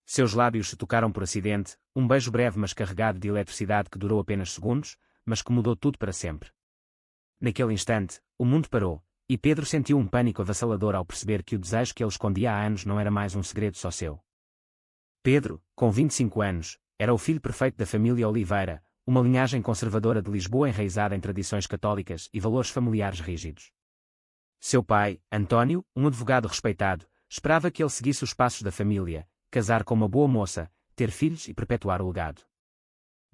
Seus lábios se tocaram por acidente, um beijo breve mas carregado de eletricidade que durou apenas segundos, mas que mudou tudo para sempre. Naquele instante, o mundo parou, e Pedro sentiu um pânico avassalador ao perceber que o desejo que ele escondia há anos não era mais um segredo só seu. Pedro, com 25 anos, era o filho perfeito da família Oliveira, uma linhagem conservadora de Lisboa enraizada em tradições católicas e valores familiares rígidos. Seu pai, António, um advogado respeitado, esperava que ele seguisse os passos da família, casar com uma boa moça, ter filhos e perpetuar o legado.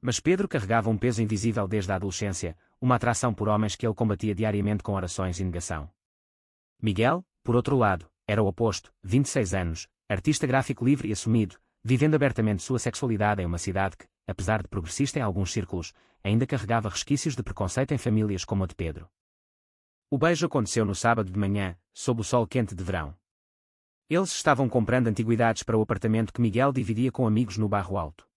Mas Pedro carregava um peso invisível desde a adolescência, uma atração por homens que ele combatia diariamente com orações e negação. Miguel, por outro lado, era o oposto, 26 anos, artista gráfico livre e assumido, vivendo abertamente sua sexualidade em uma cidade que, apesar de progressista em alguns círculos, ainda carregava resquícios de preconceito em famílias como a de Pedro. O beijo aconteceu no sábado de manhã, sob o sol quente de verão. Eles estavam comprando antiguidades para o apartamento que Miguel dividia com amigos no Bairro Alto.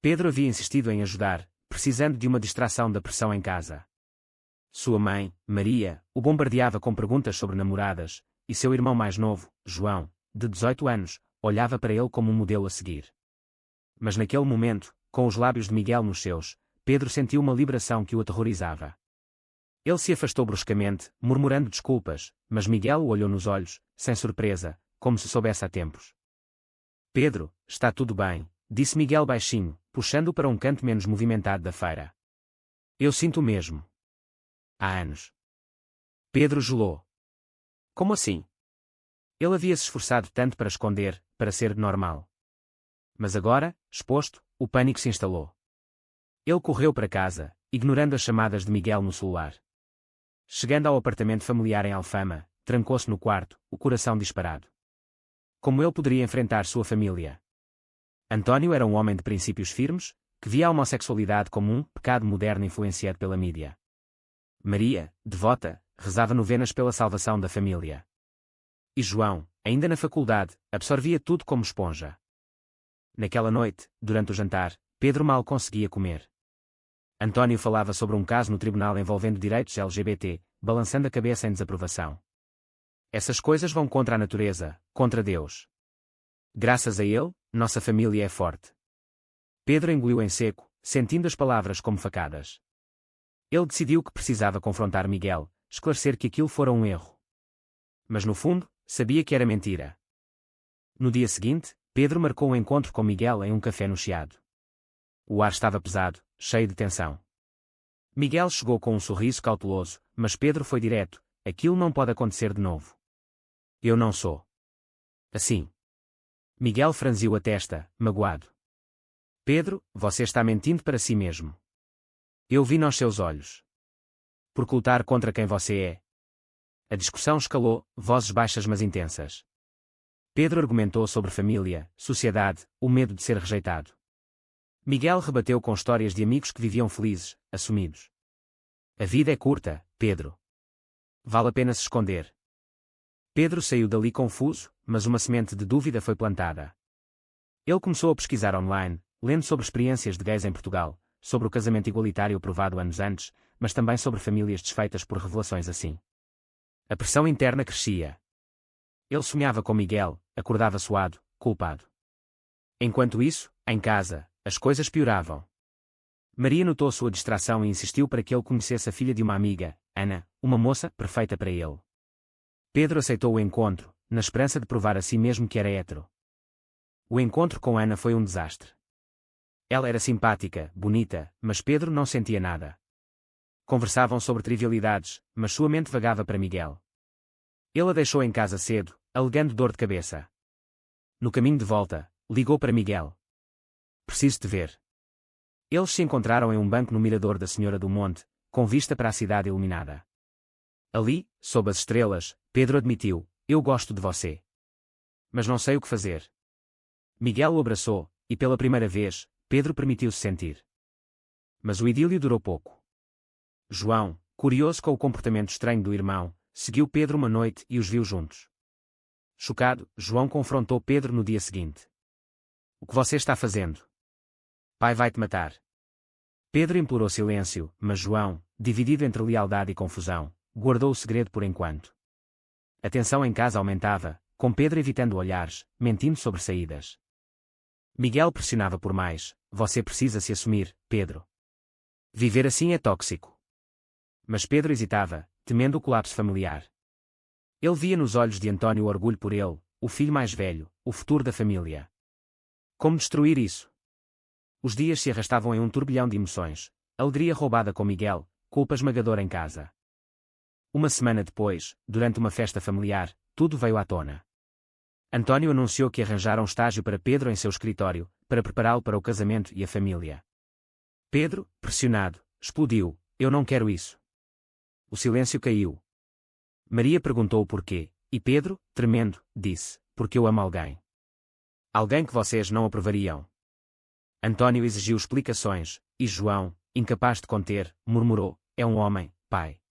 Pedro havia insistido em ajudar, precisando de uma distração da pressão em casa. Sua mãe, Maria, o bombardeava com perguntas sobre namoradas, e seu irmão mais novo, João, de 18 anos, olhava para ele como um modelo a seguir. Mas naquele momento, com os lábios de Miguel nos seus, Pedro sentiu uma liberação que o aterrorizava. Ele se afastou bruscamente, murmurando desculpas, mas Miguel o olhou nos olhos, sem surpresa, como se soubesse há tempos. Pedro, está tudo bem, disse Miguel baixinho, puxando-o para um canto menos movimentado da feira. Eu sinto o mesmo. Há anos. Pedro gelou. Como assim? Ele havia se esforçado tanto para esconder, para ser normal. Mas agora, exposto, o pânico se instalou. Ele correu para casa, ignorando as chamadas de Miguel no celular. Chegando ao apartamento familiar em Alfama, trancou-se no quarto, o coração disparado. Como ele poderia enfrentar sua família? António era um homem de princípios firmes, que via a homossexualidade como um pecado moderno influenciado pela mídia. Maria, devota, rezava novenas pela salvação da família. E João, ainda na faculdade, absorvia tudo como esponja. Naquela noite, durante o jantar, Pedro mal conseguia comer. António falava sobre um caso no tribunal envolvendo direitos LGBT, balançando a cabeça em desaprovação. Essas coisas vão contra a natureza, contra Deus. Graças a ele, nossa família é forte. Pedro engoliu em seco, sentindo as palavras como facadas. Ele decidiu que precisava confrontar Miguel, esclarecer que aquilo fora um erro. Mas no fundo, sabia que era mentira. No dia seguinte, Pedro marcou um encontro com Miguel em um café no Chiado. O ar estava pesado, cheio de tensão. Miguel chegou com um sorriso cauteloso, mas Pedro foi direto: aquilo não pode acontecer de novo. Eu não sou assim. Miguel franziu a testa, magoado. Pedro, você está mentindo para si mesmo. Eu vi nos seus olhos. Por lutar contra quem você é. A discussão escalou, vozes baixas mas intensas. Pedro argumentou sobre família, sociedade, o medo de ser rejeitado. Miguel rebateu com histórias de amigos que viviam felizes, assumidos. A vida é curta, Pedro. Vale a pena se esconder. Pedro saiu dali confuso, mas uma semente de dúvida foi plantada. Ele começou a pesquisar online, lendo sobre experiências de gays em Portugal, sobre o casamento igualitário aprovado anos antes, mas também sobre famílias desfeitas por revelações assim. A pressão interna crescia. Ele sonhava com Miguel, acordava suado, culpado. Enquanto isso, em casa, as coisas pioravam. Maria notou sua distração e insistiu para que ele conhecesse a filha de uma amiga, Ana, uma moça perfeita para ele. Pedro aceitou o encontro, na esperança de provar a si mesmo que era hétero. O encontro com Ana foi um desastre. Ela era simpática, bonita, mas Pedro não sentia nada. Conversavam sobre trivialidades, mas sua mente vagava para Miguel. Ele a deixou em casa cedo, alegando dor de cabeça. No caminho de volta, ligou para Miguel. Preciso te ver. Eles se encontraram em um banco no mirador da Senhora do Monte, com vista para a cidade iluminada. Ali, sob as estrelas, Pedro admitiu: eu gosto de você. Mas não sei o que fazer. Miguel o abraçou, e pela primeira vez, Pedro permitiu-se sentir. Mas o idílio durou pouco. João, curioso com o comportamento estranho do irmão, seguiu Pedro uma noite e os viu juntos. Chocado, João confrontou Pedro no dia seguinte. O que você está fazendo? Pai vai te matar. Pedro implorou silêncio, mas João, dividido entre lealdade e confusão, guardou o segredo por enquanto. A tensão em casa aumentava, com Pedro evitando olhares, mentindo sobre saídas. Miguel pressionava por mais: você precisa se assumir, Pedro. Viver assim é tóxico. Mas Pedro hesitava, temendo o colapso familiar. Ele via nos olhos de António o orgulho por ele, o filho mais velho, o futuro da família. Como destruir isso? Os dias se arrastavam em um turbilhão de emoções: alegria roubada com Miguel, culpa esmagadora em casa. Uma semana depois, durante uma festa familiar, tudo veio à tona. António anunciou que arranjara um estágio para Pedro em seu escritório, para prepará-lo para o casamento e a família. Pedro, pressionado, explodiu: eu não quero isso. O silêncio caiu. Maria perguntou o porquê, e Pedro, tremendo, disse: porque eu amo alguém. Alguém que vocês não aprovariam. António exigiu explicações, e João, incapaz de conter, murmurou: é um homem, pai.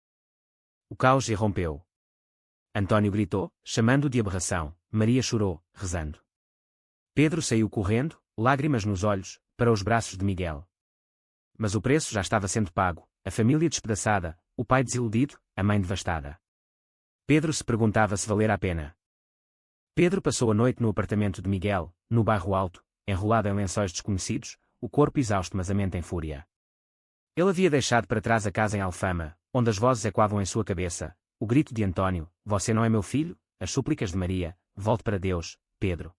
O caos irrompeu. António gritou, chamando-o de aberração. Maria chorou, rezando. Pedro saiu correndo, lágrimas nos olhos, para os braços de Miguel. Mas o preço já estava sendo pago: a família despedaçada, o pai desiludido, a mãe devastada. Pedro se perguntava se valera a pena. Pedro passou a noite no apartamento de Miguel, no bairro Alto, enrolado em lençóis desconhecidos, o corpo exausto mas a mente em fúria. Ele havia deixado para trás a casa em Alfama, onde as vozes ecoavam em sua cabeça: o grito de António: você não é meu filho? As súplicas de Maria: volte para Deus, Pedro.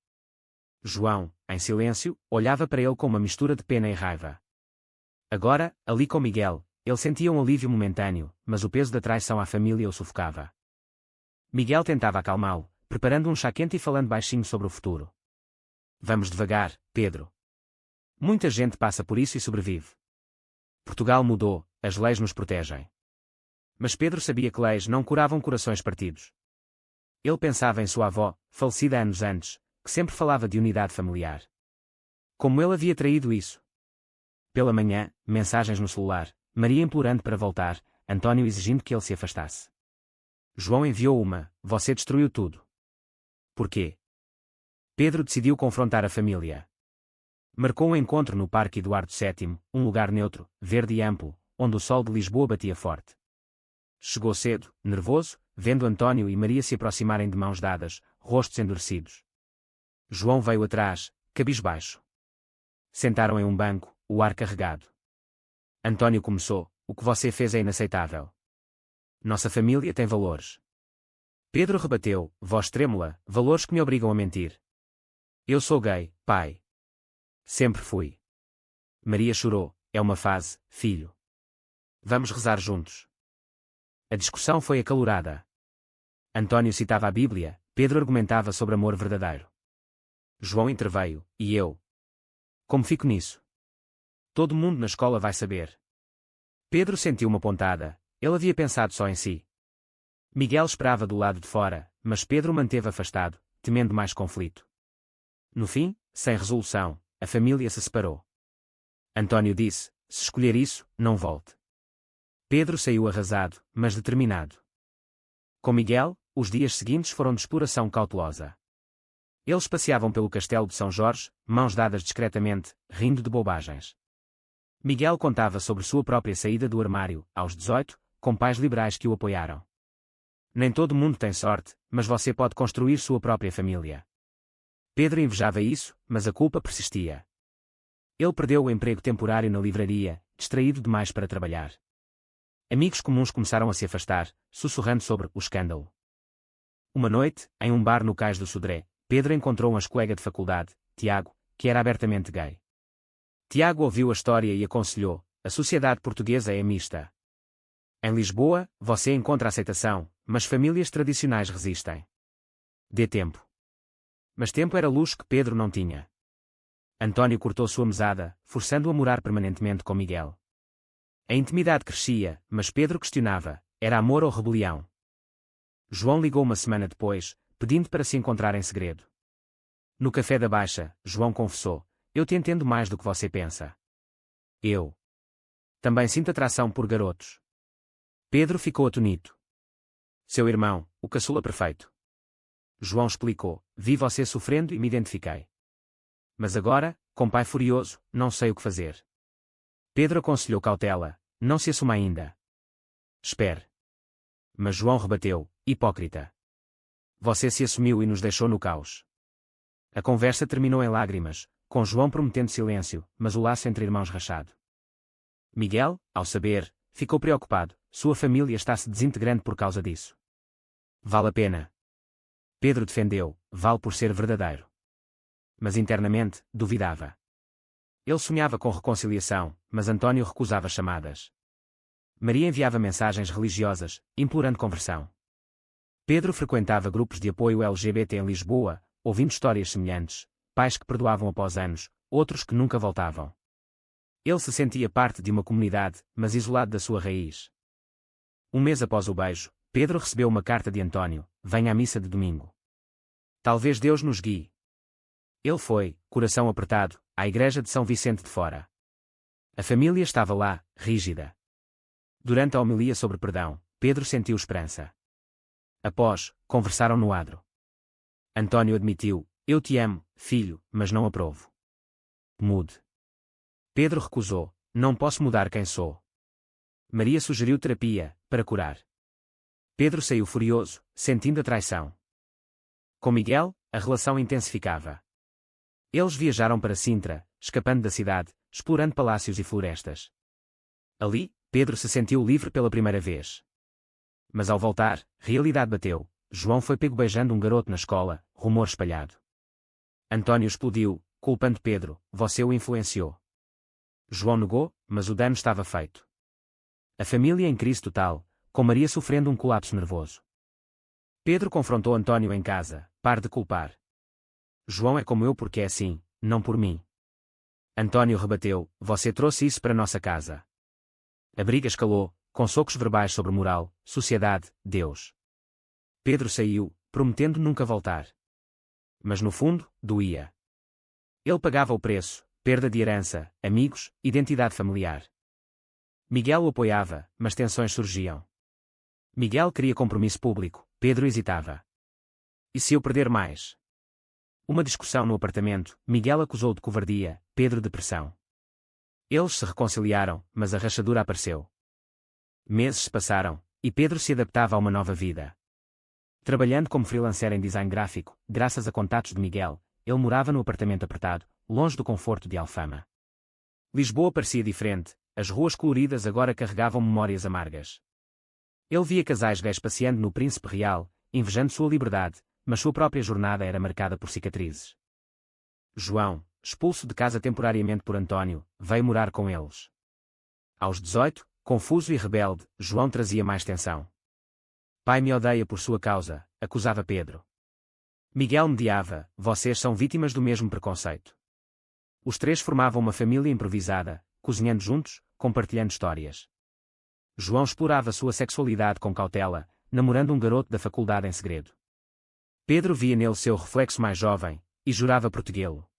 João, em silêncio, olhava para ele com uma mistura de pena e raiva. Agora, ali com Miguel, ele sentia um alívio momentâneo, mas o peso da traição à família o sufocava. Miguel tentava acalmá-lo, preparando um chá quente e falando baixinho sobre o futuro. Vamos devagar, Pedro. Muita gente passa por isso e sobrevive. Portugal mudou, as leis nos protegem. Mas Pedro sabia que leis não curavam corações partidos. Ele pensava em sua avó, falecida anos antes, que sempre falava de unidade familiar. Como ele havia traído isso? Pela manhã, mensagens no celular, Maria implorando para voltar, António exigindo que ele se afastasse. João enviou uma: você destruiu tudo. Por quê? Pedro decidiu confrontar a família. Marcou um encontro no Parque Eduardo VII, um lugar neutro, verde e amplo, onde o sol de Lisboa batia forte. Chegou cedo, nervoso, vendo António e Maria se aproximarem de mãos dadas, rostos endurecidos. João veio atrás, cabisbaixo. Sentaram em um banco, o ar carregado. António começou: o que você fez é inaceitável. Nossa família tem valores. Pedro rebateu, voz trêmula: valores que me obrigam a mentir. Eu sou gay, pai. Sempre fui. Maria chorou: é uma fase, filho. Vamos rezar juntos. A discussão foi acalorada. António citava a Bíblia, Pedro argumentava sobre amor verdadeiro. João interveio: e eu? Como fico nisso? Todo mundo na escola vai saber. Pedro sentiu uma pontada: ele havia pensado só em si. Miguel esperava do lado de fora, mas Pedro manteve afastado, temendo mais conflito. No fim, sem resolução, a família se separou. António disse: se escolher isso, não volte. Pedro saiu arrasado, mas determinado. Com Miguel, os dias seguintes foram de exploração cautelosa. Eles passeavam pelo castelo de São Jorge, mãos dadas discretamente, rindo de bobagens. Miguel contava sobre sua própria saída do armário, aos 18, com pais liberais que o apoiaram. Nem todo mundo tem sorte, mas você pode construir sua própria família. Pedro invejava isso, mas a culpa persistia. Ele perdeu o emprego temporário na livraria, distraído demais para trabalhar. Amigos comuns começaram a se afastar, sussurrando sobre o escândalo. Uma noite, em um bar no Cais do Sodré, Pedro encontrou um ex-colega de faculdade, Tiago, que era abertamente gay. Tiago ouviu a história e aconselhou: a sociedade portuguesa é mista. Em Lisboa, você encontra aceitação, mas famílias tradicionais resistem. Dê tempo. Mas tempo era luxo que Pedro não tinha. António cortou sua mesada, forçando-o a morar permanentemente com Miguel. A intimidade crescia, mas Pedro questionava: era amor ou rebelião? João ligou uma semana depois, pedindo para se encontrar em segredo. No café da Baixa, João confessou: eu te entendo mais do que você pensa. Eu também sinto atração por garotos. Pedro ficou atonito. Seu irmão, o caçula perfeito. João explicou: vi você sofrendo e me identifiquei. Mas agora, com pai furioso, não sei o que fazer. Pedro aconselhou cautela: não se assuma ainda. Espere. Mas João rebateu: hipócrita. Você se assumiu e nos deixou no caos. A conversa terminou em lágrimas, com João prometendo silêncio, mas o laço entre irmãos rachado. Miguel, ao saber, ficou preocupado, sua família está se desintegrando por causa disso. Vale a pena. Pedro defendeu, vale por ser verdadeiro. Mas internamente, duvidava. Ele sonhava com reconciliação, mas António recusava chamadas. Maria enviava mensagens religiosas, implorando conversão. Pedro frequentava grupos de apoio LGBT em Lisboa, ouvindo histórias semelhantes, pais que perdoavam após anos, outros que nunca voltavam. Ele se sentia parte de uma comunidade, mas isolado da sua raiz. Um mês após o beijo, Pedro recebeu uma carta de António: venha à missa de domingo. Talvez Deus nos guie. Ele foi, coração apertado, à igreja de São Vicente de Fora. A família estava lá, rígida. Durante a homilia sobre perdão, Pedro sentiu esperança. Após, conversaram no adro. António admitiu: eu te amo, filho, mas não aprovo. Mude. Pedro recusou: não posso mudar quem sou. Maria sugeriu terapia, para curar. Pedro saiu furioso, sentindo a traição. Com Miguel, a relação intensificava. Eles viajaram para Sintra, escapando da cidade, explorando palácios e florestas. Ali, Pedro se sentiu livre pela primeira vez. Mas ao voltar, realidade bateu. João foi pego beijando um garoto na escola, rumor espalhado. António explodiu, culpando Pedro: você o influenciou. João negou, mas o dano estava feito. A família em crise total, com Maria sofrendo um colapso nervoso. Pedro confrontou António em casa: pare de culpar. João é como eu porque é assim, não por mim. António rebateu: você trouxe isso para nossa casa. A briga escalou, com socos verbais sobre moral, sociedade, Deus. Pedro saiu, prometendo nunca voltar. Mas no fundo, doía. Ele pagava o preço: perda de herança, amigos, identidade familiar. Miguel o apoiava, mas tensões surgiam. Miguel queria compromisso público, Pedro hesitava. E se eu perder mais? Uma discussão no apartamento, Miguel acusou de covardia, Pedro de pressão. Eles se reconciliaram, mas a rachadura apareceu. Meses se passaram, e Pedro se adaptava a uma nova vida. Trabalhando como freelancer em design gráfico, graças a contatos de Miguel, ele morava no apartamento apertado, longe do conforto de Alfama. Lisboa parecia diferente, as ruas coloridas agora carregavam memórias amargas. Ele via casais gays passeando no Príncipe Real, invejando sua liberdade, mas sua própria jornada era marcada por cicatrizes. João, expulso de casa temporariamente por António, veio morar com eles. Aos 18, confuso e rebelde, João trazia mais tensão. Pai me odeia por sua causa, acusava Pedro. Miguel mediava: vocês são vítimas do mesmo preconceito. Os três formavam uma família improvisada, cozinhando juntos, compartilhando histórias. João explorava sua sexualidade com cautela, namorando um garoto da faculdade em segredo. Pedro via nele seu reflexo mais jovem, e jurava protegê-lo.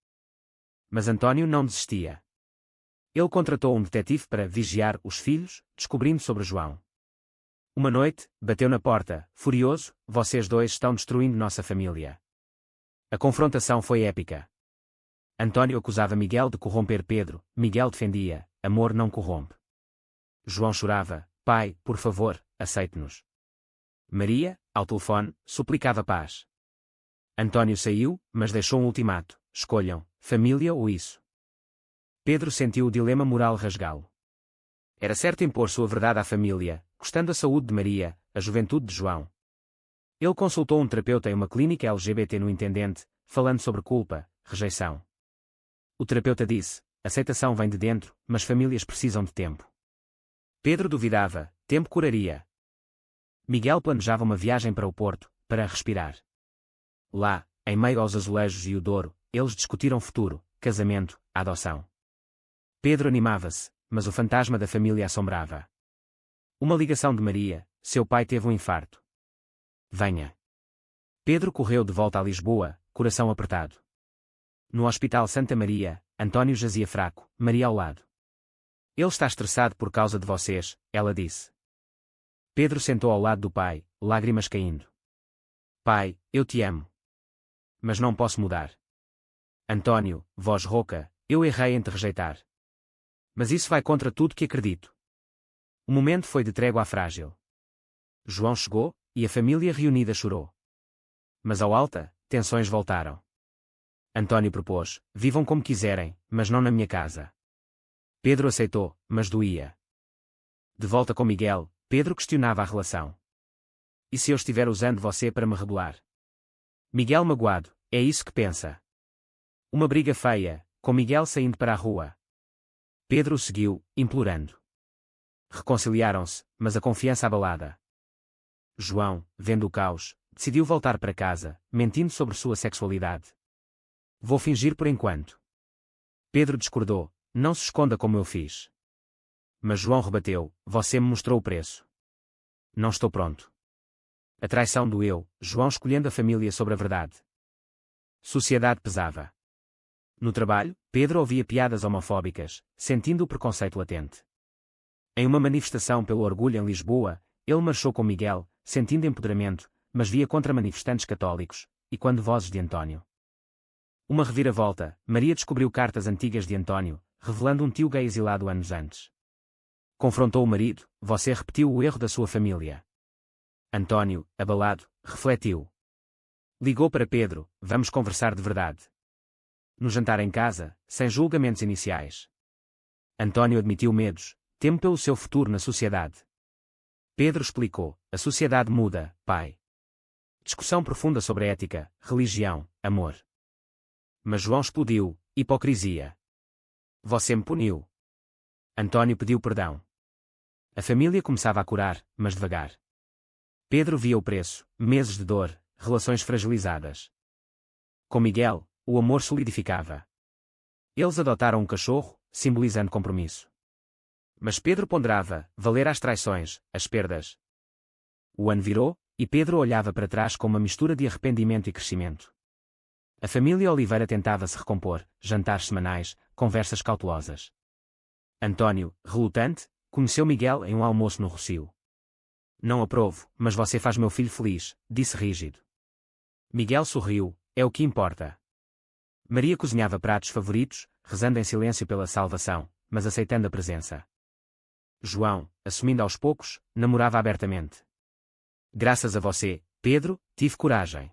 Mas António não desistia. Ele contratou um detetive para vigiar os filhos, descobrindo sobre João. Uma noite, bateu na porta, furioso: vocês dois estão destruindo nossa família. A confrontação foi épica. António acusava Miguel de corromper Pedro, Miguel defendia: amor não corrompe. João chorava: pai, por favor, aceite-nos. Maria, ao telefone, suplicava paz. António saiu, mas deixou um ultimato: escolham, família ou isso. Pedro sentiu o dilema moral rasgá-lo. Era certo impor sua verdade à família, custando a saúde de Maria, a juventude de João. Ele consultou um terapeuta em uma clínica LGBT no Intendente, falando sobre culpa, rejeição. O terapeuta disse: aceitação vem de dentro, mas famílias precisam de tempo. Pedro duvidava: tempo curaria. Miguel planejava uma viagem para o Porto, para respirar. Lá, em meio aos azulejos e o Douro, eles discutiram futuro, casamento, adoção. Pedro animava-se, mas o fantasma da família assombrava. Uma ligação de Maria: seu pai teve um infarto. Venha. Pedro correu de volta a Lisboa, coração apertado. No Hospital Santa Maria, António jazia fraco, Maria ao lado. Ele está estressado por causa de vocês, ela disse. Pedro sentou ao lado do pai, lágrimas caindo. Pai, eu te amo. Mas não posso mudar. António, voz rouca: eu errei em te rejeitar. Mas isso vai contra tudo que acredito. O momento foi de trégua frágil. João chegou, e a família reunida chorou. Mas ao alta, tensões voltaram. Antônio propôs: vivam como quiserem, mas não na minha casa. Pedro aceitou, mas doía. De volta com Miguel, Pedro questionava a relação. E se eu estiver usando você para me rebolar? Miguel magoado: é isso que pensa? Uma briga feia, com Miguel saindo para a rua. Pedro o seguiu, implorando. Reconciliaram-se, mas a confiança abalada. João, vendo o caos, decidiu voltar para casa, mentindo sobre sua sexualidade. Vou fingir por enquanto. Pedro discordou: não se esconda como eu fiz. Mas João rebateu: você me mostrou o preço. Não estou pronto. A traição doeu, João escolhendo a família sobre a verdade. Sociedade pesava. No trabalho, Pedro ouvia piadas homofóbicas, sentindo o preconceito latente. Em uma manifestação pelo orgulho em Lisboa, ele marchou com Miguel, sentindo empoderamento, mas via contra manifestantes católicos, e quando vozes de Antônio. Uma reviravolta, Maria descobriu cartas antigas de Antônio, revelando um tio gay exilado anos antes. Confrontou o marido: você repetiu o erro da sua família. Antônio, abalado, refletiu. Ligou para Pedro: vamos conversar de verdade. No jantar em casa, sem julgamentos iniciais. Antônio admitiu medos: temo pelo seu futuro na sociedade. Pedro explicou: a sociedade muda, pai. Discussão profunda sobre ética, religião, amor. Mas João explodiu: hipocrisia. Você me puniu. Antônio pediu perdão. A família começava a curar, mas devagar. Pedro via o preço: meses de dor, relações fragilizadas. Com Miguel, o amor solidificava. Eles adotaram um cachorro, simbolizando compromisso. Mas Pedro ponderava: valer as traições, as perdas. O ano virou, e Pedro olhava para trás com uma mistura de arrependimento e crescimento. A família Oliveira tentava se recompor: jantares semanais, conversas cautelosas. Antônio, relutante, conheceu Miguel em um almoço no Rossio. Não aprovo, mas você faz meu filho feliz, disse rígido. Miguel sorriu: é o que importa. Maria cozinhava pratos favoritos, rezando em silêncio pela salvação, mas aceitando a presença. João, assumindo aos poucos, namorava abertamente. Graças a você, Pedro, tive coragem.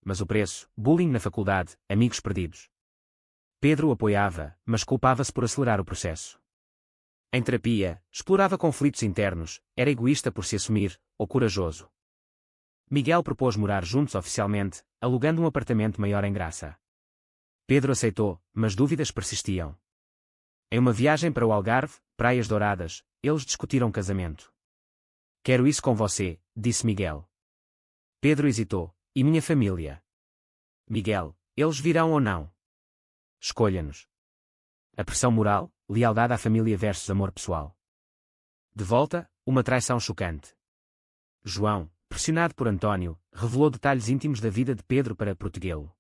Mas o preço: bullying na faculdade, amigos perdidos. Pedro o apoiava, mas culpava-se por acelerar o processo. Em terapia, explorava conflitos internos: era egoísta por se assumir, ou corajoso? Miguel propôs morar juntos oficialmente, alugando um apartamento maior em Graça. Pedro aceitou, mas dúvidas persistiam. Em uma viagem para o Algarve, Praias Douradas, eles discutiram casamento. Quero isso com você, disse Miguel. Pedro hesitou: e minha família? Miguel: eles virão ou não? Escolha-nos. A pressão moral, lealdade à família versus amor pessoal. De volta, uma traição chocante. João, pressionado por Antônio, revelou detalhes íntimos da vida de Pedro para protegê-lo.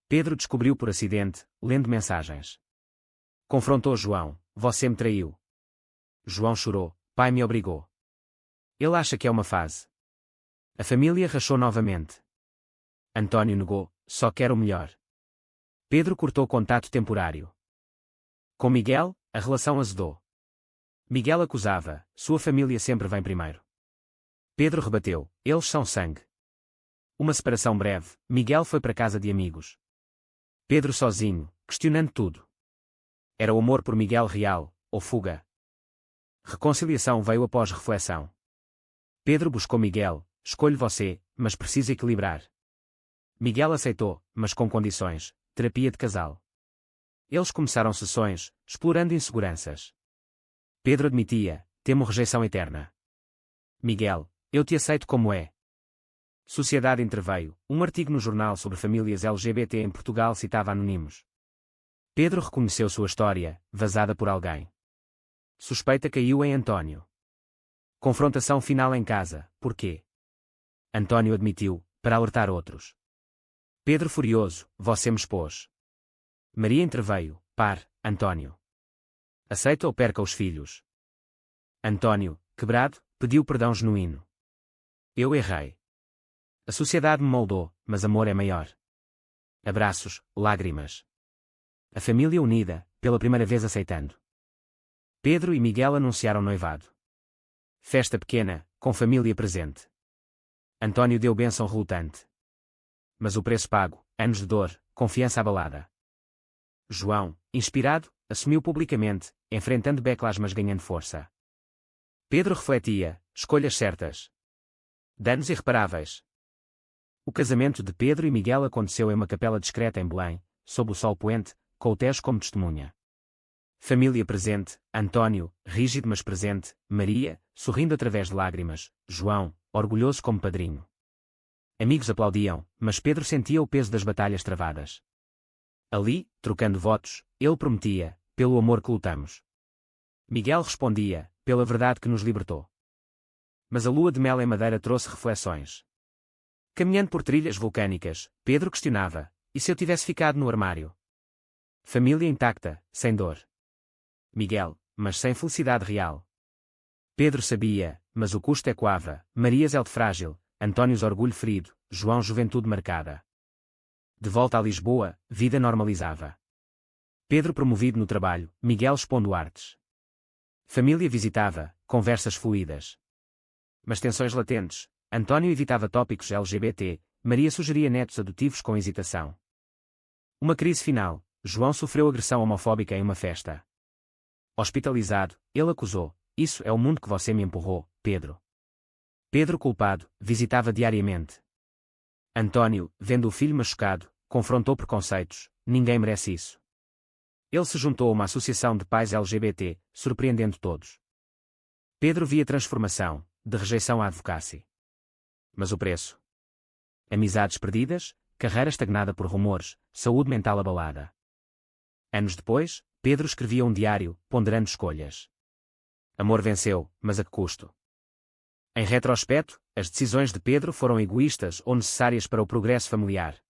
Pedro descobriu por acidente, lendo mensagens. Confrontou João: você me traiu. João chorou: pai me obrigou. Ele acha que é uma fase. A família rachou novamente. Antônio negou: só quer o melhor. Pedro cortou contato temporário. Com Miguel, a relação azedou. Miguel acusava: sua família sempre vem primeiro. Pedro rebateu: eles são sangue. Uma separação breve, Miguel foi para casa de amigos. Pedro sozinho, questionando tudo. Era o amor por Miguel real, ou fuga? Reconciliação veio após reflexão. Pedro buscou Miguel: escolho você, mas preciso equilibrar. Miguel aceitou, mas com condições: terapia de casal. Eles começaram sessões, explorando inseguranças. Pedro admitia: temo rejeição eterna. Miguel: eu te aceito como é. Sociedade interveio: um artigo no jornal sobre famílias LGBT em Portugal citava anónimos. Pedro reconheceu sua história, vazada por alguém. Suspeita caiu em Antônio. Confrontação final em casa: porquê? Antônio admitiu: para alertar outros. Pedro furioso: você me expôs. Maria interveio: par, Antônio. Aceita ou perca os filhos? Antônio, quebrado, pediu perdão genuíno. Eu errei. A sociedade me moldou, mas amor é maior. Abraços, lágrimas. A família unida, pela primeira vez aceitando. Pedro e Miguel anunciaram noivado. Festa pequena, com família presente. Antônio deu bênção relutante. Mas o preço pago: anos de dor, confiança abalada. João, inspirado, assumiu publicamente, enfrentando backlash mas ganhando força. Pedro refletia, escolhas certas. Danos irreparáveis. O casamento de Pedro e Miguel aconteceu em uma capela discreta em Belém, sob o sol poente, com o Tejo como testemunha. Família presente, António, rígido mas presente, Maria, sorrindo através de lágrimas, João, orgulhoso como padrinho. Amigos aplaudiam, mas Pedro sentia o peso das batalhas travadas. Ali, trocando votos, ele prometia, pelo amor que lutamos. Miguel respondia, pela verdade que nos libertou. Mas a lua de mel em Madeira trouxe reflexões. Caminhando por trilhas vulcânicas, Pedro questionava, e se eu tivesse ficado no armário? Família intacta, sem dor. Miguel, mas sem felicidade real. Pedro sabia, mas o custo ecoava, Maria zelde frágil, António orgulho ferido, João juventude marcada. De volta a Lisboa, vida normalizava. Pedro promovido no trabalho, Miguel expondo artes. Família visitava, conversas fluídas. Mas tensões latentes, António evitava tópicos LGBT, Maria sugeria netos adotivos com hesitação. Uma crise final, João sofreu agressão homofóbica em uma festa. Hospitalizado, ele acusou, isso é o mundo que você me empurrou, Pedro. Pedro culpado, visitava diariamente. António, vendo o filho machucado, confrontou preconceitos, ninguém merece isso. Ele se juntou a uma associação de pais LGBT, surpreendendo todos. Pedro via transformação, de rejeição à advocacy. Mas o preço? Amizades perdidas, carreira estagnada por rumores, saúde mental abalada. Anos depois, Pedro escrevia um diário, ponderando escolhas. Amor venceu, mas a que custo? Em retrospecto, as decisões de Pedro foram egoístas ou necessárias para o progresso familiar.